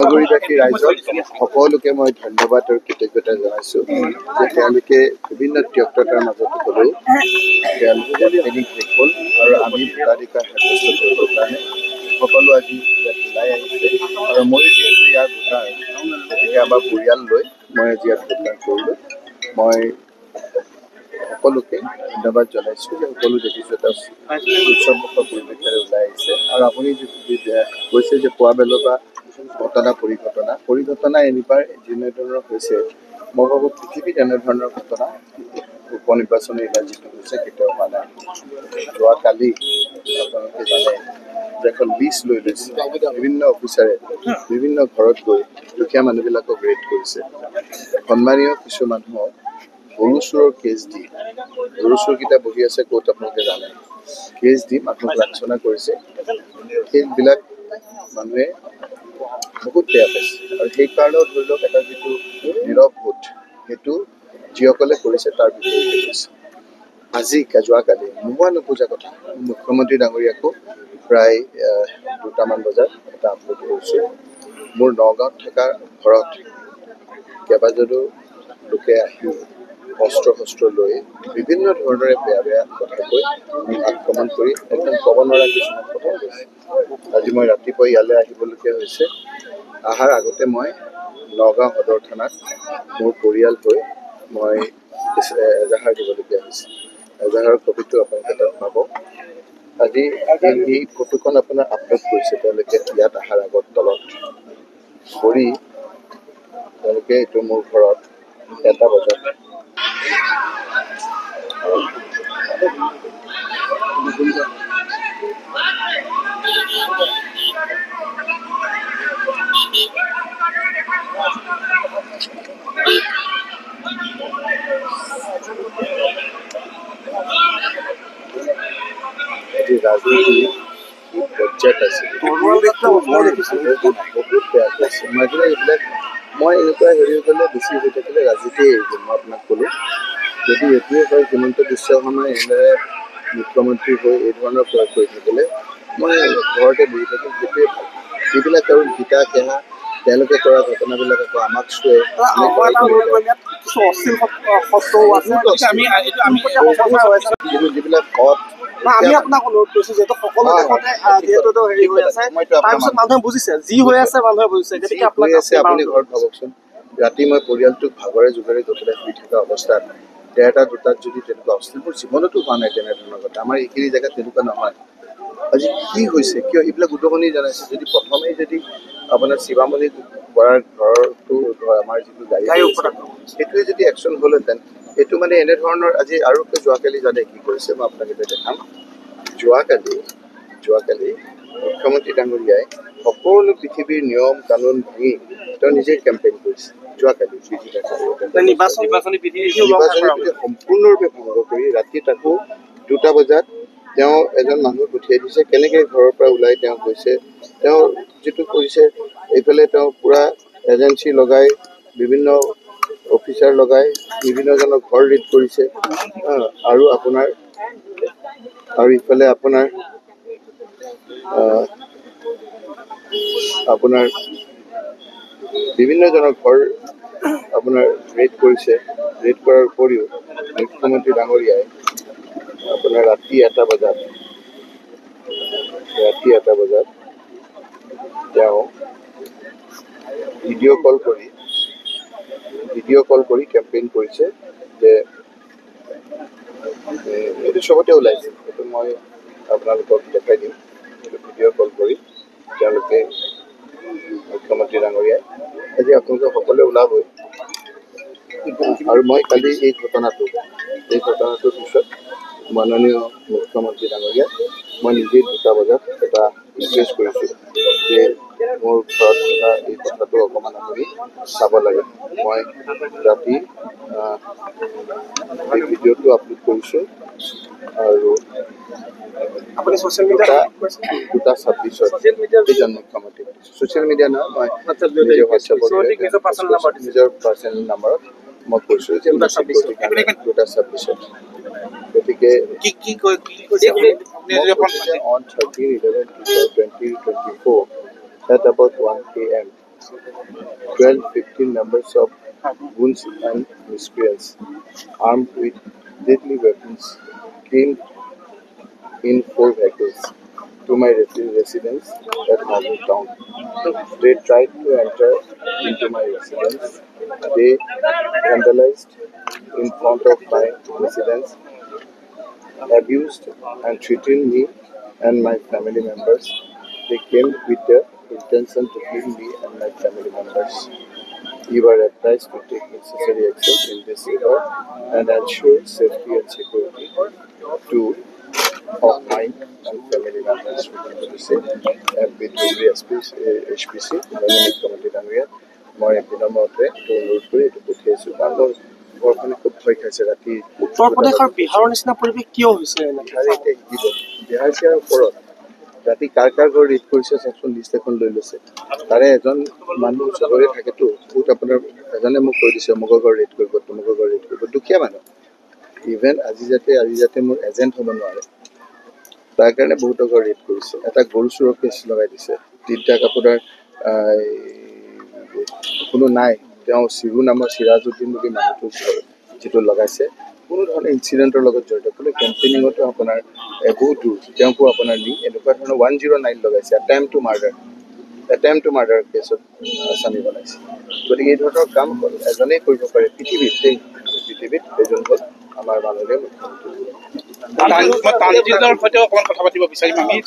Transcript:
নগৰীবাসী ৰাইজক সকলোকে মই ধন্যবাদ আৰু কৃতজ্ঞতা জনাইছোঁ যে তেওঁলোকে বিভিন্ন ত্যক্ততাৰ মাজত হ'লেও তেওঁলোকে কেম্পেইনিং শেষ হ'ল আৰু আমি ভোটাধিকাৰ সাব্যস্ত কৰিবৰ কাৰণে সকলো আজি ইয়াত ওলাই আহিছে আৰু মই যিহেতু ইয়াৰ ভোটাৰ গতিকে আমাৰ পৰিয়াল লৈ মই আজি ইয়াত ভোটদান কৰিলোঁ। মই সকলোকে ধন্যবাদ জনাইছোঁ যে সকলো দেখিছোঁ এটা উৎসৱমুখৰ পৰিৱেশেৰে ওলাই আহিছে আৰু আপুনি কৈছে যে পুৱা বেলৰ পৰা পৰিঘটনা এনেকুৱা যেনেধৰণৰ হৈছে মই ভাবোঁ পৃথিৱীত এনেধৰণৰ ঘটনা উপ নিৰ্বাচনী এইবাৰ যিটো হৈছে কেতিয়াও হোৱা নাই। যোৱাকালি আপোনালোকে জানে যে এখন লিষ্ট লৈ লৈছে বিভিন্ন অফিচাৰে বিভিন্ন ঘৰত গৈ দুখীয়া মানুহবিলাকক ৰেড কৰিছে। সন্মানীয় কিছু মানুহক গৰু চোৰৰ কেছ দি গৰু চোৰকেইটা বহি আছে ক'ত আপোনালোকে জানে কেছ দি মানুহক লাঞ্ছনা কৰিছে। সেইবিলাক মানুহে বহুত বেয়া পাইছে আৰু সেইকাৰণেও ধৰি লওক এটা যিটো নীৰৱ ভোট সেইটো যিসকলে কৰিছে তাৰ বিপৰীতে কৰিছে। আজি যোৱাকালি নোহোৱা নোপোজা কথা মুখ্যমন্ত্ৰী ডাঙৰীয়াকো প্ৰায় 2টামান বজাত এটা আপলোড কৰিছোঁ। মোৰ নগাঁৱত থকা ঘৰত কেইবাজনো লোকে আহি শস্ত্ৰ লৈ বিভিন্ন ধৰণেৰে বেয়া কথা কৈ আক্ৰমণ কৰি একদম ক'ব নোৱাৰা কিছুমান কথা কৈছে। আজি মই ৰাতিপুৱা ইয়ালৈ আহিবলগীয়া হৈছে। অহাৰ আগতে মই নগাঁও সদৰ থানাত মোৰ পৰিয়াল হৈ মই এজাহাৰ দিবলগীয়া হৈছে। এজাহাৰৰ কপিটো আপোনালোকে তাত পাব। আজি এই ফটোখন আপোনাৰ আপলোড কৰিছে তেওঁলোকে ইয়াত অহাৰ আগত তলত কৰি তেওঁলোকে এইটো মোৰ ঘৰত 1টা বজাত ৰাজনীতি পৰ্যায়ত আছে বহুত বেয়া কৰিছে। মাজে এইবিলাক মই এনেকুৱা হেৰি হ'লে বেছি হৈ থাকিলে ৰাজনীতিয়ে এৰি দিম। মই আপোনাক ক'লোঁ যদি এইটোৱে হয় হিমন্ত বিশ্ব শৰ্মাই এনেদৰে মুখ্যমন্ত্ৰী হৈ এই ধৰণৰ প্ৰয়োগ কৰি থাকিলে মই ঘৰতে বহি থাকিম সেইটোৱে ভাল। যিবিলাক আৰু গীতা কেহা তেওঁলোকে কৰা ঘটনাবিলাক আকৌ আমাক চুৱে কিন্তু যিবিলাক পথ আমি আপোনাক অনুৰোধ কৰিছোঁ যিহেতু সকলো দেশতে যিহেতু হেৰি হৈ আছে তাৰপিছত মানুহে বুজিছে যি হৈ আছে মানুহে বুজিছে গতিকে আপোনাক আছে আপুনি ঘৰত ভাবকচোন ৰাতি মই পৰিয়ালটোক ভাগৰে জোগৰে গৈ পেলাই শুই থকা অৱস্থাত 1টা 2টাত যদি তেনেকুৱা অস্থিৰবোৰ জীৱনতো হোৱা নাই তেনেধৰণৰ কথা। আমাৰ এইখিনি জেগাত তেনেকুৱা নহয়। আজি কি হৈছে কিয় এইবিলাক উদগনি জনাইছে যদি প্ৰথমেই যদি আপোনাৰ শিৱামণি বৰাৰ ঘৰটো আমাৰ যিটো গাড়ী সেইটোৱে যদি একশ্যন হ'লহেঁতেন এইটো মানে এনেধৰণৰ আজি আৰু যোৱাকালি জানে কি কৰিছে মই আপোনাক এতিয়া দেখাম। যোৱাকালি মুখ্যমন্ত্ৰী ডাঙৰীয়াই সকলো পৃথিৱীৰ নিয়ম কানুন ভাঙি তেওঁ নিজে কেম্পেইন কৰিছে। যোৱাকালি নিৰ্বাচনী বিধি সম্পূৰ্ণৰূপে ভংগ কৰি ৰাতি তাকো 2টা বজাত তেওঁ এজন মানুহ পঠিয়াই দিছে। কেনেকৈ ঘৰৰ পৰা ওলাই তেওঁ গৈছে তেওঁ যিটো কৰিছে এইফালে তেওঁ পূৰা এজেঞ্চি লগাই বিভিন্ন অফিচাৰ লগাই বিভিন্নজনৰ ঘৰ ৰেড কৰিছে আৰু ইফালে আপোনাৰ বিভিন্নজনৰ ঘৰ আপোনাৰ ৰেড কৰিছে। ৰেড কৰাৰ উপৰিও মুখ্যমন্ত্ৰী ডাঙৰীয়াই আপোনাৰ ৰাতি 1টা বজাত তেওঁ ভিডিঅ' কল কৰি কেম্পেইন কৰিছে যে এইটো চবতে ওলাইছে। এইটো মই আপোনালোকক দেখাই দিম। এইটো ভিডিঅ' কল কৰি তেওঁলোকে মুখ্যমন্ত্ৰী ডাঙৰীয়াই আজি আপোনালোকে সকলোৱে ওলাবই আৰু মই কালি এই ঘটনাটোৰ পিছত মাননীয় মুখ্যমন্ত্ৰী ডাঙৰীয়া মই নিজেই 2টা বজাত এটা ৰিকুৱেষ্ট কৰিছোঁ যে মোৰ ঘৰত থকা এই কথাটো অকণমান আপুনি চাব লাগে। মই ৰাতি এই ভিডিঅ'টো আপলোড কৰিছোঁ আৰু আপুনি ছ'চিয়েল মিডিয়াত 2:26 মুখ্যমন্ত্ৰী ছ'চিয়েল মিডিয়া নহয় মই নিজৰ পাৰ্চনেল নাম্বাৰত মই কৈছোঁ যে 2:26 গতিকে on 13/11/2024 at about 1 PM 12-15 numbers of goons and miscreants armed with deadly weapons came in 4 vehicles to my residence at Harbour Town. They tried to enter into my residence. They vandalized in front of my residence, abused and threatened me and my family members. They came with the intention to kill me and my family members. You are advised to take necessary action in this regard and ensure safety and security to of mine and family members. বিদ্ৰোহী HPC দৈনিক committee ডাঙৰীয়া মই বিনম্ৰতে অনুৰোধ কৰি এইটো পঠিয়াইছোঁ কাৰণ মোৰ ঘৰখনে খুব ভয় খাইছে ৰাতি। উত্তৰ প্ৰদেশ আৰু বিহাৰৰ নিচিনা পৰিৱেশ কিয় হৈছে? বিহাৰে এতিয়া শিকিব বিহাৰ চিয়াৰ ওপৰত ৰাতি কাৰ কাৰ ঘৰ ৰেড কৰিছে চাওকচোন, লিষ্ট এখন লৈ লৈছে। তাৰে এজন মানুহ চবৰে থাকেতো, বহুত আপোনাৰ এজনে মোক কৈ দিছে অমুকৰ ঘৰ ৰেড কৰিব, তমুকৰ ঘৰ ৰেড কৰিব, দুখীয়া মানুহ। ইভেন আজি যাতে মোৰ এজেণ্ট হ'ব নোৱাৰে তাৰ কাৰণে বহুতৰ ঘৰ ৰেড কৰিছে। এটা গৰু চোৰৰ কেছ লগাই দিছে। তিনিটাক আপোনাৰ কোনো নাই, তেওঁ চিৰু নামৰ চিৰাজুদ্দিন বুলি মানুহটোৰ যিটো লগাইছে কোনো ধৰণৰ ইনচিডেণ্টৰ লগত জড়িত। কোনো কেম্পেইনিঙতো আপোনাৰ বহুত দূৰ তেওঁকো আপোনাৰ নি এনেকুৱা ধৰণৰ 109 লগাইছে। এটেম্প টু মাৰ্ডাৰ কেছত আসামী বনাইছে। গতিকে এই ধৰণৰ কাম এজনেই কৰিব পাৰে পৃথিৱীত এজন হ'ল আমাৰ মাননীয় মুখ্যমন্ত্ৰী। তানজিলৰ সৈতে অকণমান কথা পাতিব বিচাৰিম আমি।